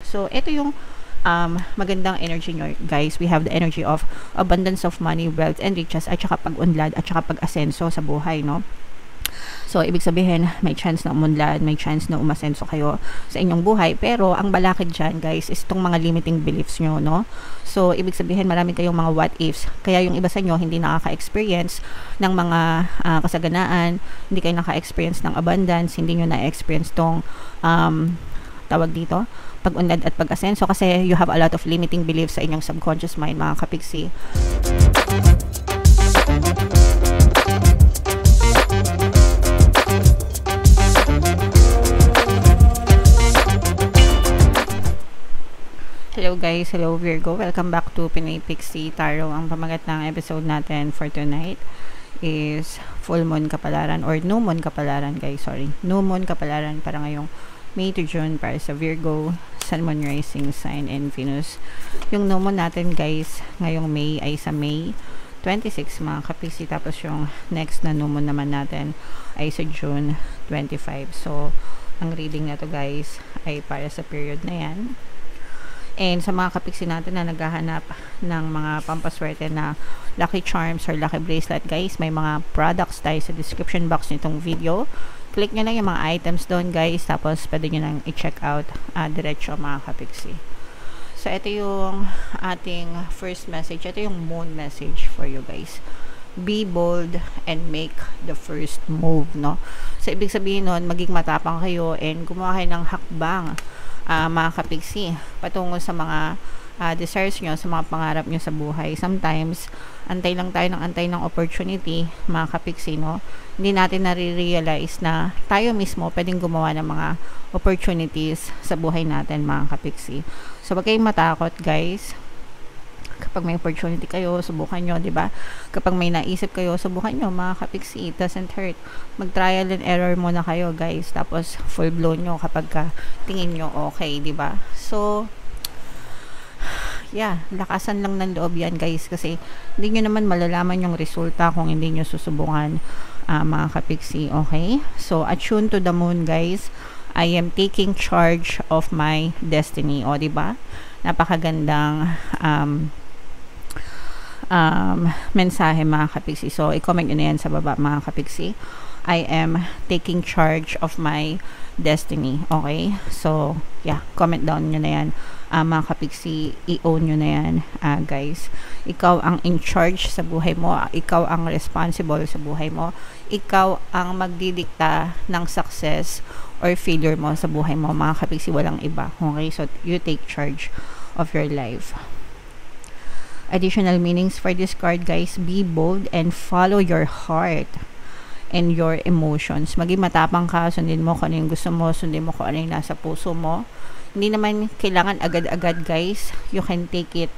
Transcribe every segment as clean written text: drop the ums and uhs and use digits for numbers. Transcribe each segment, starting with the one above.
So, ito yung magandang energy nyo, guys. We have the energy of abundance of money, wealth, and riches, at saka pag-unlad, at saka pag-asenso sa buhay, no? So, ibig sabihin, may chance na umunlad, may chance na umasenso kayo sa inyong buhay. Pero, ang balakid dyan, guys, is itong mga limiting beliefs nyo, no? So, ibig sabihin, marami kayong mga what ifs. Kaya yung iba sa inyo, hindi nakaka-experience ng mga kasaganaan, hindi kayo naka-experience ng abundance, hindi nyo na-experience tong tawag dito, pag-unlad at pag-asenso kasi you have a lot of limiting beliefs sa inyong subconscious mind, mga kapiksi. Hello guys, hello Virgo, welcome back to Pinoy Pixie Tarot. Ang pamagat ng episode natin for tonight is full moon kapalaran or new moon kapalaran, guys, sorry, new moon kapalaran para ngayong May to June para sa Virgo, Sun, Moon, Rising Sign, and Venus. Yung new moon natin, guys, ngayong May ay sa May 26, mga kapisi, tapos yung next na new moon naman natin ay sa June 25. So, ang reading na to, guys, ay para sa period na yan. And sa mga kapiksi natin na naghahanap ng mga pampaswerte na lucky charms or lucky bracelet, guys, may mga products tayo sa description box nitong video. Click nyo lang yung mga items doon, guys, tapos pwede nyo lang i-check out diretso, mga kapiksi. So, ito yung ating first message. Ito yung moon message for you, guys. Be bold and make the first move, no? So, ibig sabihin nun, maging matapang kayo and gumawa kayo ng hakbang, mga kapiksi, patungo sa mga desires nyo, sa mga pangarap nyo sa buhay. Sometimes, antay lang tayo ng antay ng opportunity, mga kapiksi, no? Hindi natin nare-realize na tayo mismo pwedeng gumawa ng mga opportunities sa buhay natin, mga kapiksi. So, wag kayong matakot, guys. Kapag may opportunity kayo, subukan nyo, di ba? Kapag may naisip kayo, subukan nyo, mga kapiksi. It doesn't hurt. Mag-trial and error muna kayo, guys. Tapos, full blow nyo kapag tingin nyo okay, di ba? So, yeah, lakasan lang ng loob yan, guys. Kasi, hindi nyo naman malalaman yung resulta kung hindi nyo susubukan, mga kapiksi, okay? So, attune to the moon, guys. I am taking charge of my destiny. O, di ba? Napakagandang mensahe, mga kapiksi. So, i-comment nyo na yan sa baba, mga kapiksi. I am taking charge of my destiny. Okay? So, yeah, comment down nyo na yan, mga kapiksi. I-own nyo na yan, guys. Ikaw ang in charge sa buhay mo. Ikaw ang responsible sa buhay mo. Ikaw ang magdidikta ng success or failure mo sa buhay mo, mga kapiksi. Walang iba. Okay? So, you take charge of your life. Additional meanings for this card, guys. Be bold and follow your heart and your emotions. Maging matapang ka, sundin mo kung ano yung gusto mo, sundin mo kung ano yung nasa puso mo. Hindi naman kailangan agad-agad, guys. You can take it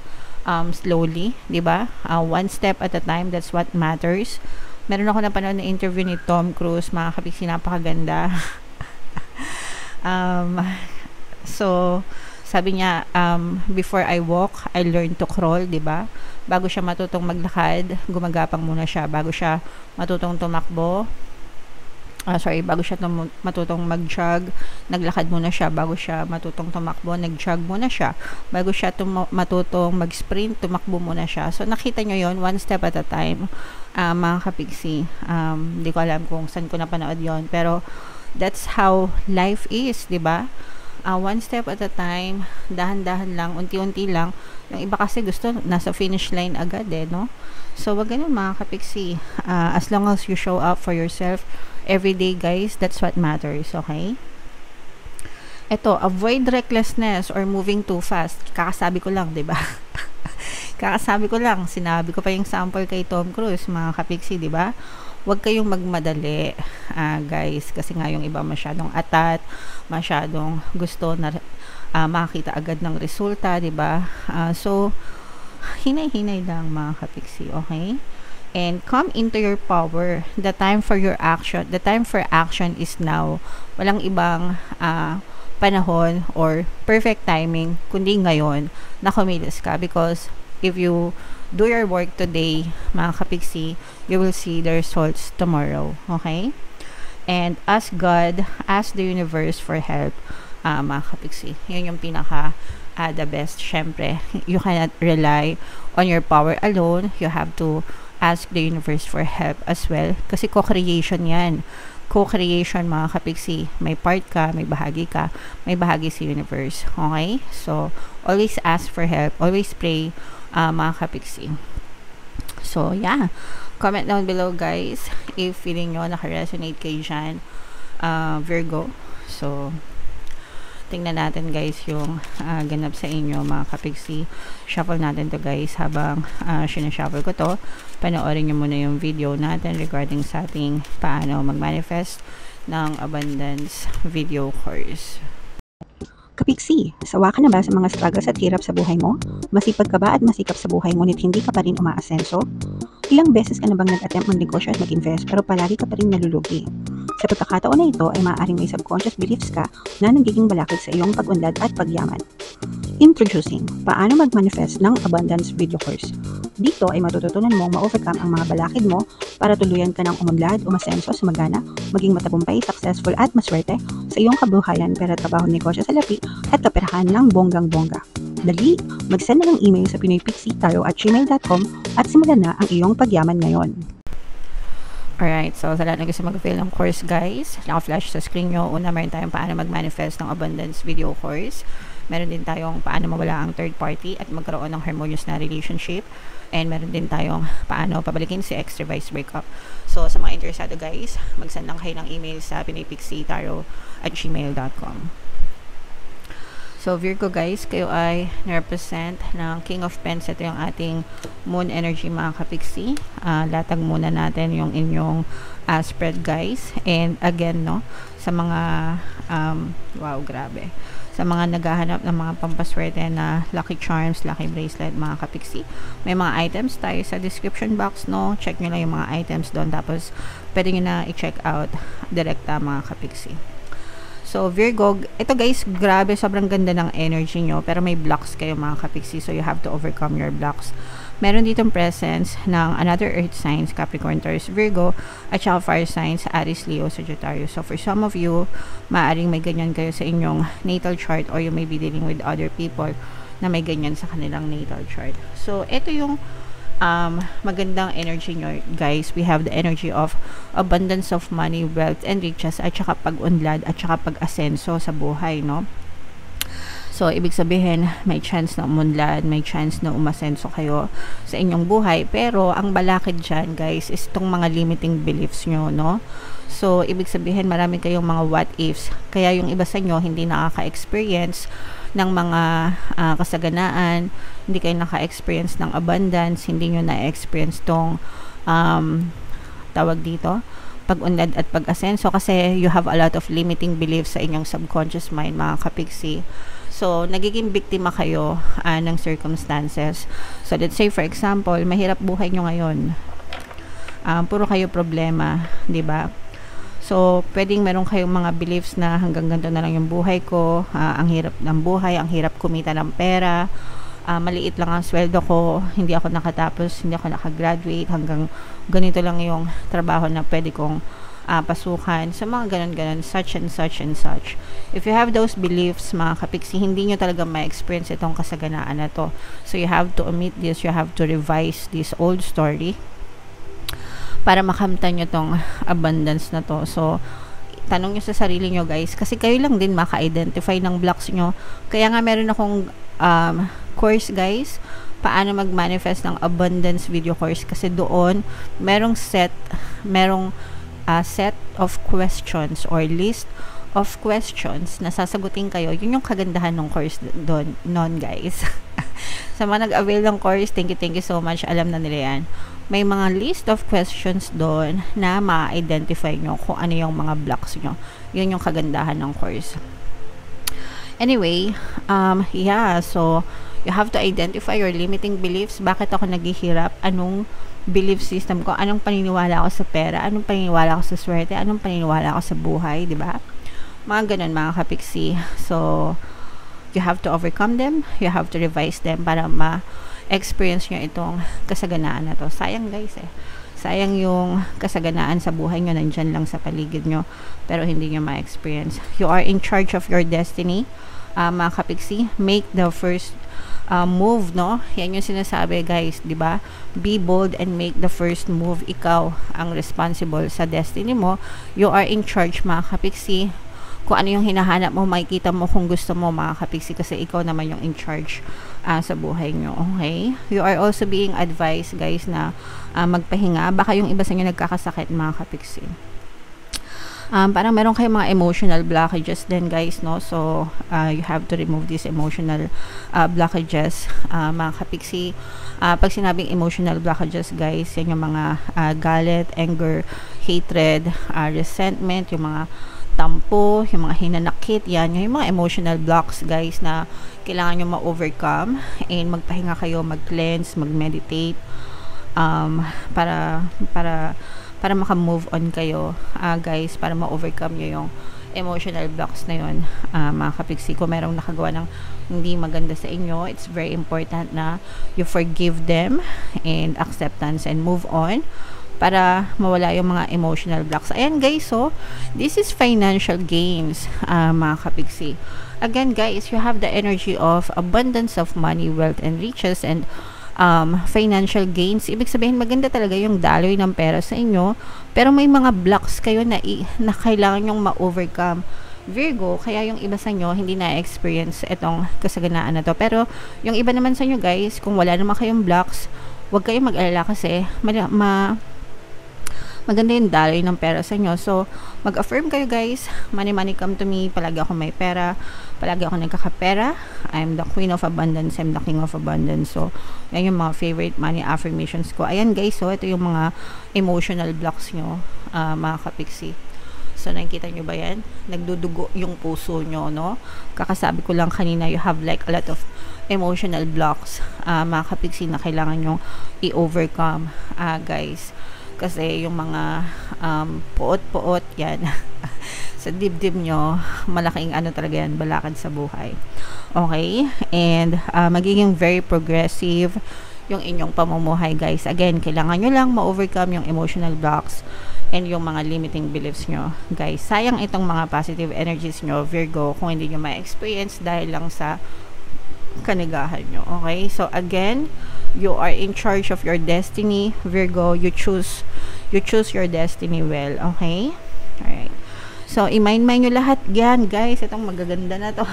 slowly, di ba? One step at a time, that's what matters. Meron ako napanood na interview ni Tom Cruise, mga kapiksi, napakaganda. So, sabi niya, before I walk, I learn to crawl, di ba? Bago siya matutong maglakad, gumagapang muna siya. Bago siya matutong tumakbo, bago siya matutong mag-jog, naglakad muna siya. Bago siya matutong tumakbo, nag-jog muna siya. Bago siya matutong mag-sprint, tumakbo muna siya. So, nakita nyo yon, one step at a time, mga kapiksi. Hindi ko alam kung saan ko napanood yon, pero that's how life is, di ba? One step at a time, dahan-dahan lang, unti-unti lang. Yung iba kasi gusto nasa finish line agad, no? So, wag ganun, mga kapiksi. As long as you show up for yourself every day, guys, that's what matters, okay? Ito, avoid recklessness or moving too fast. Kakasabi ko lang, di ba? Kakasabi ko lang, sinabi ko pa yung sample kay Tom Cruise, mga kapiksi, di ba? Huwag kayong magmadali, guys, kasi nga yung iba masyadong atat, masyadong gusto na makita agad ng resulta, 'di ba? So, hinay-hinay lang, mga kapiksi, okay? And come into your power. The time for action is now. Walang ibang panahon or perfect timing kundi ngayon na kumilos ka, because if you do your work today, mga kapiksi, you will see the results tomorrow. Okay? And ask God, ask the universe for help. mga kapiksi. Yun yung pinaka the best. Syempre, you cannot rely on your power alone. You have to ask the universe for help as well. Kasi co-creation yan. Co-creation, mga kapiksi. May part ka, may bahagi ka, may bahagi sa universe. Okay? So, always ask for help. Always pray, mga kapiksi. So, yeah. Comment down below, guys, if feeling nyo naka-resonate kayo dyan, Virgo. So, tingnan natin, guys, yung ganap sa inyo, mga kapiksi. Shuffle natin to, guys, habang sinashuffle ko to. Panoorin nyo muna yung video natin regarding sa ating paano mag-manifest ng abundance video course. Kapiksi, sawa ka na ba sa mga struggles at hirap sa buhay mo? Masipag ka ba at masikap sa buhay ngunit hindi ka pa rin umaasenso? Ilang beses ka na bang nag-attempt magnegosyo at mag-invest pero palagi ka pa rin nalulugi? Sa pagkakataon na ito ay maaaring may subconscious beliefs ka na nagiging balakid sa iyong pag-unlad at pagyaman. Introducing, paano mag-manifest ng abundance video course. Dito ay matututunan mong ma-overcome ang mga balakid mo para tuluyan ka ng umunlad, umasenso, sumagana, maging matagumpay, successful at maswerte sa iyong kabuhayan, pera, trabaho, negosyo sa lapi at kaperahan ng bonggang-bongga. Dali, mag-send na ng email sa pinoypixie@gmail.com at simulan na ang iyong pagyaman ngayon. Alright, so sa lahat na gusto mag-avail ng course, guys, naka-flash sa screen nyo. Una, meron tayong paano mag-manifest ng abundance video course. Meron din tayong paano mawala ang third party at magkaroon ng harmonious na relationship. And meron din tayong paano pabalikin si ex-revised breakup. So, sa mga interesado, guys, mag-send lang kayo ng email sa pinoypixie@gmail.com. So, Virgo, guys, kayo ay na-represent ng King of Pens. Ito yung ating moon energy, mga kapiksi. Latag muna natin yung inyong spread, guys. And again, no, sa mga, wow, grabe. Sa mga naghahanap ng mga pampaswerte na lucky charms, lucky bracelet, mga kapiksi. May mga items tayo sa description box, no? Check nyo lang yung mga items doon. Tapos, pwede nyo na i-check out direkta, mga kapiksi. So, Virgo, ito, guys, grabe, sobrang ganda ng energy nyo, pero may blocks kayo, mga kapiksi, so you have to overcome your blocks. Meron ditong presence ng another earth signs, Capricorn, Taurus, Virgo, at saka fire signs, Aries, Leo, Sagittarius. So, for some of you, maaaring may ganyan kayo sa inyong natal chart, or you may be dealing with other people na may ganyan sa kanilang natal chart. So, ito yung magandang energy nyo, guys. We have the energy of abundance of money, wealth, and riches, at saka pag-unlad, at saka pag-asenso sa buhay, no? So, ibig sabihin, may chance na umunlad, may chance na umasenso kayo sa inyong buhay. Pero, ang balakid dyan, guys, is itong mga limiting beliefs nyo, no? So, ibig sabihin, marami kayong mga what-ifs. Kaya yung iba sa inyo, hindi nakaka-experience ng mga kasaganaan, hindi kayo naka-experience ng abundance, hindi nyo na-experience tong tawag dito, pag-unlad at pag-asenso, kasi you have a lot of limiting beliefs sa inyong subconscious mind, mga kapiksi. So, nagiging biktima kayo ng circumstances. So, let's say, for example, mahirap buhay nyo ngayon. Puro kayo problema, di ba? So, pwedeng meron kayong mga beliefs na hanggang ganito na lang yung buhay ko, ang hirap ng buhay, ang hirap kumita ng pera, maliit lang ang sweldo ko, hindi ako nakatapos, hindi ako nakagraduate, hanggang ganito lang yung trabaho na pwede kong pasukan. So, mga ganon-ganon, such and such and such. If you have those beliefs, mga kapiksi, hindi nyo talaga ma-experience itong kasaganaan na to. So, you have to omit this, you have to revise this old story para makamtan nyo tong abundance na to. So, tanong nyo sa sarili nyo, guys, kasi kayo lang din maka-identify ng blocks nyo. Kaya nga meron akong course, guys, paano mag-manifest ng abundance video course, kasi doon merong set of questions or list of questions na sasagutin kayo. Yun yung kagandahan ng course doon, guys. Sa mga nag-avail ng course, thank you so much. Alam na nila yan. May mga list of questions doon na ma-identify nyo kung ano yung mga blocks nyo. Yun yung kagandahan ng course. Anyway, yeah, so you have to identify your limiting beliefs. Bakit ako naghihirap? Anong belief system ko? Anong paniniwala ko sa pera? Anong paniniwala ko sa swerte? Anong paniniwala ko sa buhay? Diba? Mga ganun, mga kapiksi. So, you have to overcome them. You have to revise them para ma-experience nyo itong kasaganaan na to. Sayang, guys, eh. Sayang yung kasaganaan sa buhay nyo, nandyan lang sa paligid nyo, pero hindi nyo ma-experience. You are in charge of your destiny, mga kapiksi. Make the first move, no? Yan yung sinasabi, guys, di ba? Be bold and make the first move. Ikaw ang responsible sa destiny mo. You are in charge, mga kapiksi. Kung ano yung hinahanap mo, makikita mo kung gusto mo, mga kapiksi, kasi ikaw naman yung in charge sa buhay nyo, okay? You are also being advised, guys, na magpahinga. Baka yung iba sa inyo nagkakasakit, mga kapiksi. Parang meron kayong mga emotional blockages din, guys, no? So, you have to remove these emotional blockages, mga kapiksi. Pag sinabing emotional blockages, guys, yan yung mga galit, anger, hatred, resentment, yung mga tampo, yung mga hinanakit, yan yung mga emotional blocks, guys, na kailangan nyo ma-overcome, and magpahinga kayo, mag-cleanse, mag-meditate, para maka-move on kayo, guys, para ma-overcome nyo yung emotional blocks na yun, mga kapiksi. Kung merong nakagawa ng hindi maganda sa inyo, it's very important na you forgive them and acceptance and move on para mawala yung mga emotional blocks. Ayan, guys, so this is financial gains, mga kapiksi. Again, guys, you have the energy of abundance of money, wealth, and riches, and financial gains. Ibig sabihin, maganda talaga yung daloy ng pera sa inyo, pero may mga blocks kayo na kailangan yung ma-overcome, Virgo. Kaya yung iba sa inyo hindi na-experience itong kasaganaan na to. Pero yung iba naman sa inyo, guys, kung wala naman kayong blocks, huwag kayong mag-alala kasi maganda yung daloy ng pera sa inyo. So, mag-affirm kayo, guys. Money, money, come to me. Palagi ako may pera. Palagi ako nagkakapera. I'm the queen of abundance. I'm the king of abundance. So, yan yung mga favorite money affirmations ko. Ayan, guys. So, ito yung mga emotional blocks nyo, mga kapiksi. So, nakikita nyo ba yan? Nagdudugo yung puso nyo, no? Kakasabi ko lang kanina, you have like a lot of emotional blocks, mga kapiksi, na kailangan nyo i-overcome, guys. Kasi yung mga puot-puot yan sa dibdib nyo, malaking ano talaga yan, balakad sa buhay. Okay? And magiging very progressive yung inyong pamumuhay, guys. Again, kailangan nyo lang ma-overcome yung emotional blocks and yung mga limiting beliefs nyo, guys. Sayang itong mga positive energies nyo, Virgo, kung hindi nyo ma-experience dahil lang sa kanigahan nyo. Okay? So, again, you are in charge of your destiny, Virgo. You choose your destiny well. Okay? Alright. So, i-mind nyo lahat yan, guys. Itong magaganda na to.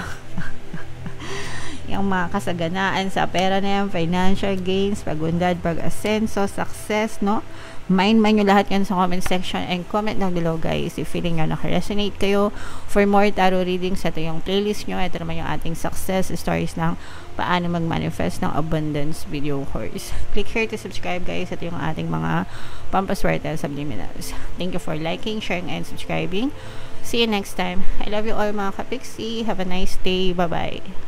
Yung mga kasaganaan sa pera na yan, financial gains, pag-unlad, pag-asenso, success, no? Mind nyo lahat yan sa comment section, and comment down below, guys, if feeling nyo naka-resonate kayo. For more tarot readings, ito yung playlist nyo. Ito naman yung ating success stories ng paano mag-manifest ng abundance video course. Click here to subscribe, guys. Ito yung ating mga pampaswerte subliminals. Thank you for liking, sharing, and subscribing. See you next time. I love you all, mga kapiksi. Have a nice day. Bye-bye.